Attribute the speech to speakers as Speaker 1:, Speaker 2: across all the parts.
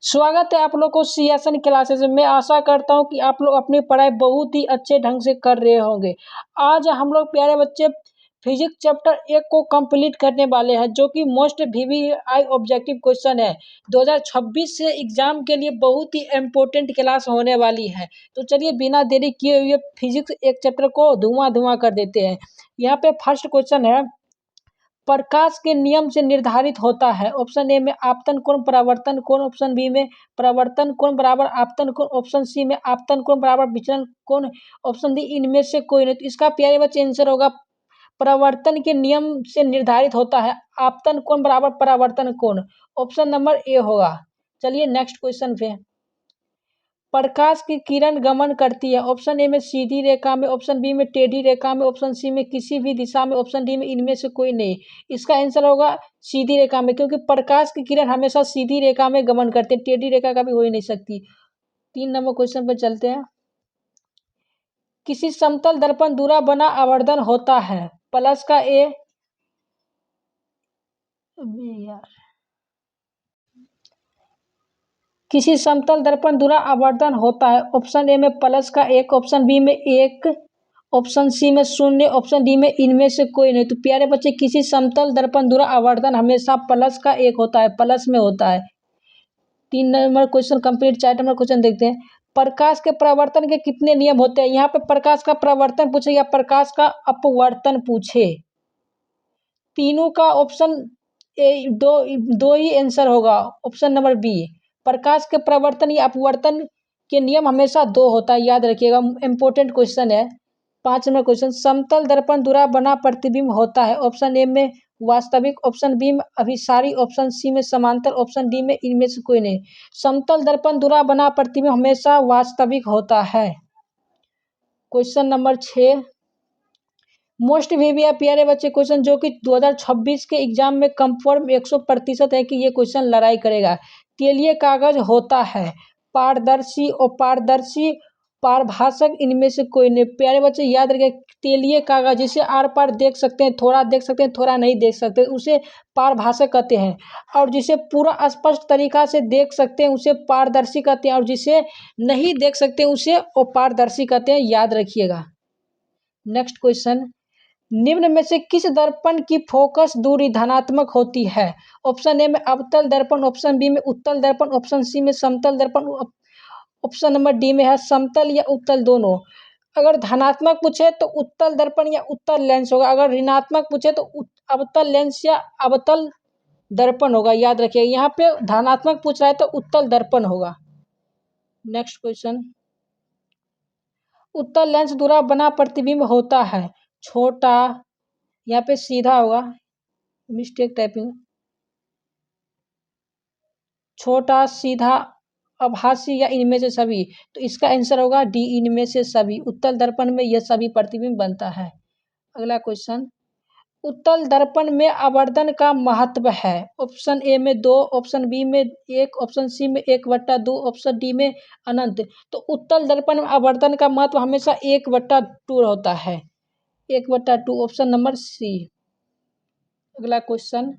Speaker 1: स्वागत है आप लोग को सीएसएन क्लासेस में। मैं आशा करता हूं कि आप लोग अपनी पढ़ाई बहुत ही अच्छे ढंग से कर रहे होंगे। आज हम लोग प्यारे बच्चे फिजिक्स चैप्टर 1 को कंप्लीट करने वाले हैं, जो कि मोस्ट वीवीआई ऑब्जेक्टिव क्वेश्चन है। 2026 से एग्जाम के लिए बहुत ही इम्पोर्टेंट क्लास होने वाली है। तो चलिए बिना देरी किए हुए फिजिक्स 1 चैप्टर को धुआं कर देते हैं। यहाँ पे फर्स्ट क्वेश्चन है, प्रकाश के नियम से निर्धारित होता है। ऑप्शन ए में आपतन कोण परावर्तन कोण, ऑप्शन बी में परावर्तन कोण बराबर आपतन कोण, ऑप्शन सी में आपतन कोण बराबर विचलन कोण, ऑप्शन डी इनमें से कोई नहीं। तो इसका प्यारे बच्चे आंसर होगा परावर्तन के नियम से निर्धारित होता है आपतन कोण बराबर परावर्तन कोण। ऑप्शन नंबर ए होगा। चलिए नेक्स्ट क्वेश्चन पे, प्रकाश की किरण गमन करती है। ऑप्शन ए में सीधी रेखा में, ऑप्शन बी में टेढ़ी रेखा में, ऑप्शन सी में किसी भी दिशा में, ऑप्शन डी में इनमें से कोई नहीं। इसका आंसर होगा सीधी रेखा में, क्योंकि प्रकाश की किरण हमेशा सीधी रेखा में गमन करते हैं, टेढ़ी रेखा का भी हो ही नहीं सकती। 3 नंबर क्वेश्चन पर चलते हैं, किसी समतल दर्पण द्वारा बना आवर्धन होता है। प्लस का ए यार किसी समतल दर्पण द्वारा आवर्धन होता है। ऑप्शन ए में प्लस का 1, ऑप्शन बी में 1, ऑप्शन सी में 0, ऑप्शन डी में इनमें से कोई नहीं। तो प्यारे बच्चे किसी समतल दर्पण द्वारा आवर्धन हमेशा प्लस का 1 होता है, प्लस में होता है। 3 number question complete. 4 number question देखते हैं, प्रकाश के परावर्तन के कितने नियम होते हैं। यहाँ पे प्रकाश का परावर्तन पूछे या प्रकाश का अपवर्तन पूछे, तीनों का ऑप्शन ए दो ही आंसर होगा। ऑप्शन नंबर बी, प्रकाश के प्रवर्तन या अपवर्तन के नियम हमेशा 2 होता है, याद रखिएगा, इंपॉर्टेंट क्वेश्चन है। 5 नंबर क्वेश्चन, समतल दर्पण द्वारा बना प्रतिबिंब होता है। ऑप्शन ए में वास्तविक, ऑप्शन बी में अभिसारी, ऑप्शन सी में समांतर, ऑप्शन डी में इनमें से कोई नहीं। समतल दर्पण द्वारा बना प्रतिबिंब हमेशा वास्तविक होता है। क्वेश्चन नंबर 6, मोस्ट वीवीआई प्यारे बच्चे क्वेश्चन, जो कि 2026 के एग्जाम में कंफर्म 100% है कि ये क्वेश्चन लड़ाई करेगा। तेलीय कागज होता है पारदर्शी, अपारदर्शी, पारभाषक, इनमें से कोई नहीं। प्यारे बच्चे याद रखिए, तेलीय कागज जिसे आर पार देख सकते हैं, थोड़ा देख सकते हैं, थोड़ा नहीं देख सकते, उसे पारभाषक कहते हैं। और जिसे पूरा स्पष्ट तरीका से देख सकते हैं उसे पारदर्शी कहते हैं, और जिसे नहीं देख सकते उसे अपारदर्शी कहते हैं, याद रखिएगा। नेक्स्ट क्वेश्चन, निम्न में से किस दर्पण की फोकस दूरी धनात्मक होती है। ऑप्शन ए में अवतल दर्पण, ऑप्शन बी में उत्तल दर्पण, ऑप्शन सी में समतल दर्पण, ऑप्शन नंबर डी में है समतल या उत्तल दोनों। अगर धनात्मक पूछे तो उत्तल दर्पण या उत्तल लेंस होगा, अगर ऋणात्मक पूछे तो अवतल लेंस या अवतल दर्पण होगा, याद रखिए। यहाँ पे धनात्मक पूछ रहा है तो उत्तल दर्पण होगा। नेक्स्ट क्वेश्चन, उत्तल लेंस द्वारा बना प्रतिबिंब होता है छोटा, यहाँ पे सीधा होगा, मिस्टेक टाइपिंग, छोटा, सीधा, आभासी या इनमें से सभी। तो इसका आंसर होगा डी, इनमें से सभी। उत्तल दर्पण में यह सभी प्रतिबिंब बनता है। अगला क्वेश्चन, उत्तल दर्पण में आवर्धन का महत्व है। ऑप्शन ए में 2, ऑप्शन बी में 1, ऑप्शन सी में 1/2, ऑप्शन डी में अनंत। तो उत्तल दर्पण में आवर्धन का महत्व हमेशा 1/2 होता है, 1/2, ऑप्शन नंबर सी। अगला क्वेश्चन,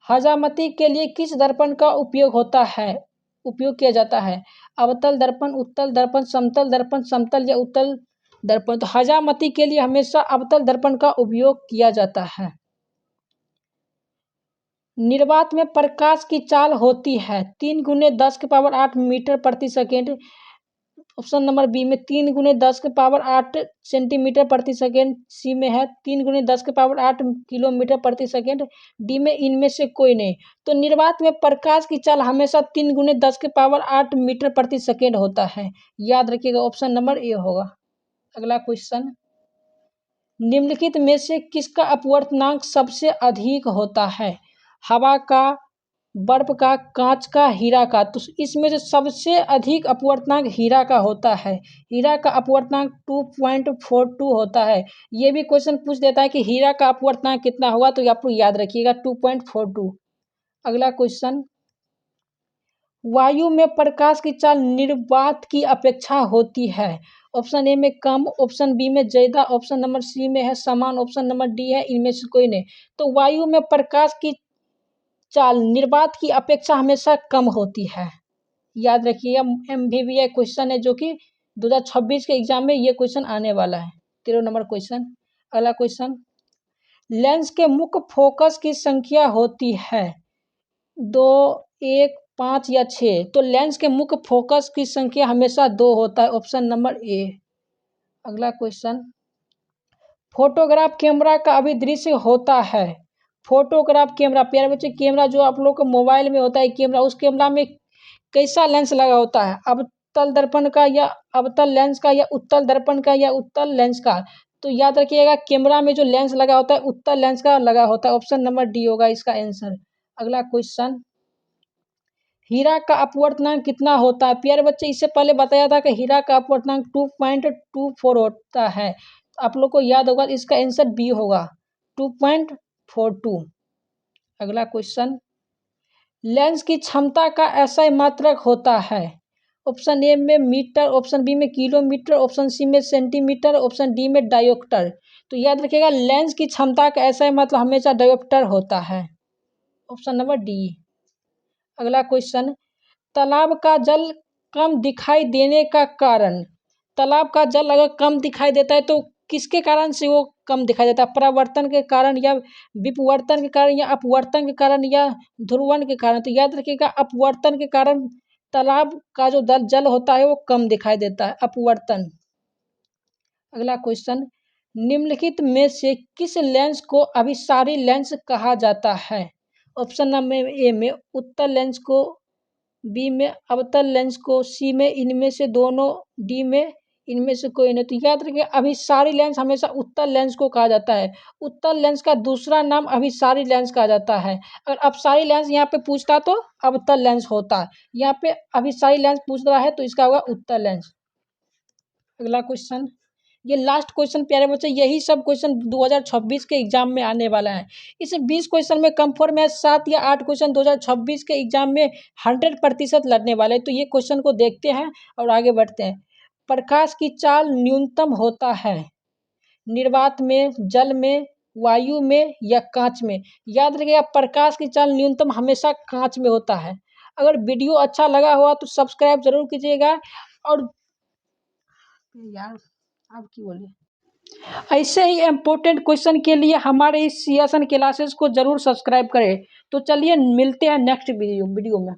Speaker 1: हजामती के लिए किस दर्पण का उपयोग किया जाता है। अवतल दर्पण, उत्तल दर्पण, समतल दर्पण, समतल या उत्तल दर्पण। तो हजामती के लिए हमेशा अवतल दर्पण का उपयोग किया जाता है। निर्वात में प्रकाश की चाल होती है 3×10⁸ मीटर प्रति सेकेंड। ऑप्शन नंबर बी में 3×10⁸ सेंटीमीटर प्रति सेकेंड, सी में है 3×10⁸ किलोमीटर प्रति सेकेंड, डी में इनमें से कोई नहीं। तो निर्वात में प्रकाश की चाल हमेशा 3×10⁸ मीटर प्रति सेकेंड होता है, याद रखिएगा, ऑप्शन नंबर ए होगा। अगला क्वेश्चन, निम्नलिखित में से किसका अपवर्तनांक सबसे अधिक होता है। हवा का, बर्फ का, कांच का, हीरा का। तो इसमें से सबसे अधिक अपवर्तनांक हीरा का होता है। हीरा का अपवर्तनांक 2.42 होता है। ये भी क्वेश्चन पूछ देता है कि हीरा का अपवर्तनांक कितना होगा, तो आप लोग याद रखिएगा 2.42। अगला क्वेश्चन, वायु में प्रकाश की चाल निर्वात की अपेक्षा होती है। ऑप्शन ए में कम, ऑप्शन बी में ज्यादा, ऑप्शन नंबर सी में है समान, ऑप्शन नंबर डी है इनमें से कोई नहीं। तो वायु में प्रकाश की चाल निर्वात की अपेक्षा हमेशा कम होती है। याद रखिएगा, MVVI क्वेश्चन है जो कि 2026 के एग्जाम में ये क्वेश्चन आने वाला है। 13 नंबर क्वेश्चन। अगला क्वेश्चन, लेंस के मुख्य फोकस की संख्या होती है 2, 1, 5 या 6। तो लेंस के मुख्य फोकस की संख्या हमेशा 2 होता है, ऑप्शन नंबर ए। अगला क्वेश्चन, फोटोग्राफ कैमरा का अभिदृश्य होता है। फोटोग्राफ कैमरा, प्यारे बच्चे, कैमरा जो आप लोग को मोबाइल में होता है कैमरा, उस कैमरा में कैसा लेंस लगा होता है, अवतल दर्पण का या अवतल लेंस का या उत्तल दर्पण का या उत्तल लेंस का। तो याद रखिएगा, कैमरा में जो लेंस लगा होता है उत्तल लेंस का लगा होता है, ऑप्शन नंबर डी होगा इसका आंसर। अगला क्वेश्चन, हीरा का अपवर्तनांक कितना होता है। प्यारे बच्चे, इससे पहले बताया था कि हीरा का अपवर्तनांक 2.24 होता है। आप लोग को याद होगा, इसका आंसर बी होगा, 2.42। अगला क्वेश्चन, लेंस की क्षमता का ऐसा मात्रक होता है। ऑप्शन ए में मीटर, ऑप्शन बी में किलोमीटर, ऑप्शन सी में सेंटीमीटर, ऑप्शन डी में डायोप्टर। तो याद रखिएगा, लेंस की क्षमता का ऐसा मतलब हमेशा डायोप्टर होता है, ऑप्शन नंबर डी। अगला क्वेश्चन, तालाब का जल कम दिखाई देने का कारण। तालाब का जल अगर कम दिखाई देता है तो किसके कारण से वो कम दिखाई देता है, परावर्तन के कारण या विपवर्तन के कारण या अपवर्तन के कारण या ध्रुवण के कारण। तो याद रखिएगा, अपवर्तन के कारण तालाब का जो जल होता है वो कम दिखाई देता है, अपवर्तन। अगला क्वेश्चन, निम्नलिखित में से किस लेंस को अभिसारी लेंस कहा जाता है। ऑप्शन नंबर ए में उत्तल लेंस को, बी में अवतल लेंस को, सी में इनमें से दोनों, डी में इनमें से कोई नहीं। तो याद रखिए, अभिसारी लेंस हमेशा उत्तल लेंस को कहा जाता है। उत्तल लेंस का दूसरा नाम अभिसारी लेंस कहा जाता है। अगर अपसारी लेंस यहाँ पे पूछता तो अवतल लेंस होता, यहाँ पे अभिसारी लेंस पूछ रहा है तो इसका होगा उत्तल लेंस। अगला क्वेश्चन, ये लास्ट क्वेश्चन प्यारे बच्चे, यही सब क्वेश्चन 2026 के एग्जाम में आने वाला है। इस 20 क्वेश्चन में कंफर्म है 7 या 8 क्वेश्चन 2026 के एग्जाम में 100% लड़ने वाले हैं। तो ये क्वेश्चन को देखते हैं और आगे बढ़ते हैं। प्रकाश की चाल न्यूनतम होता है निर्वात में, जल में, वायु में या कांच में। याद रखिएगा, प्रकाश की चाल न्यूनतम हमेशा कांच में होता है। अगर वीडियो अच्छा लगा हुआ तो सब्सक्राइब जरूर कीजिएगा, और यार आप की बोलिए, ऐसे ही इम्पोर्टेंट क्वेश्चन के लिए हमारे इस CSN क्लासेस को जरूर सब्सक्राइब करें। तो चलिए मिलते हैं नेक्स्ट वीडियो में।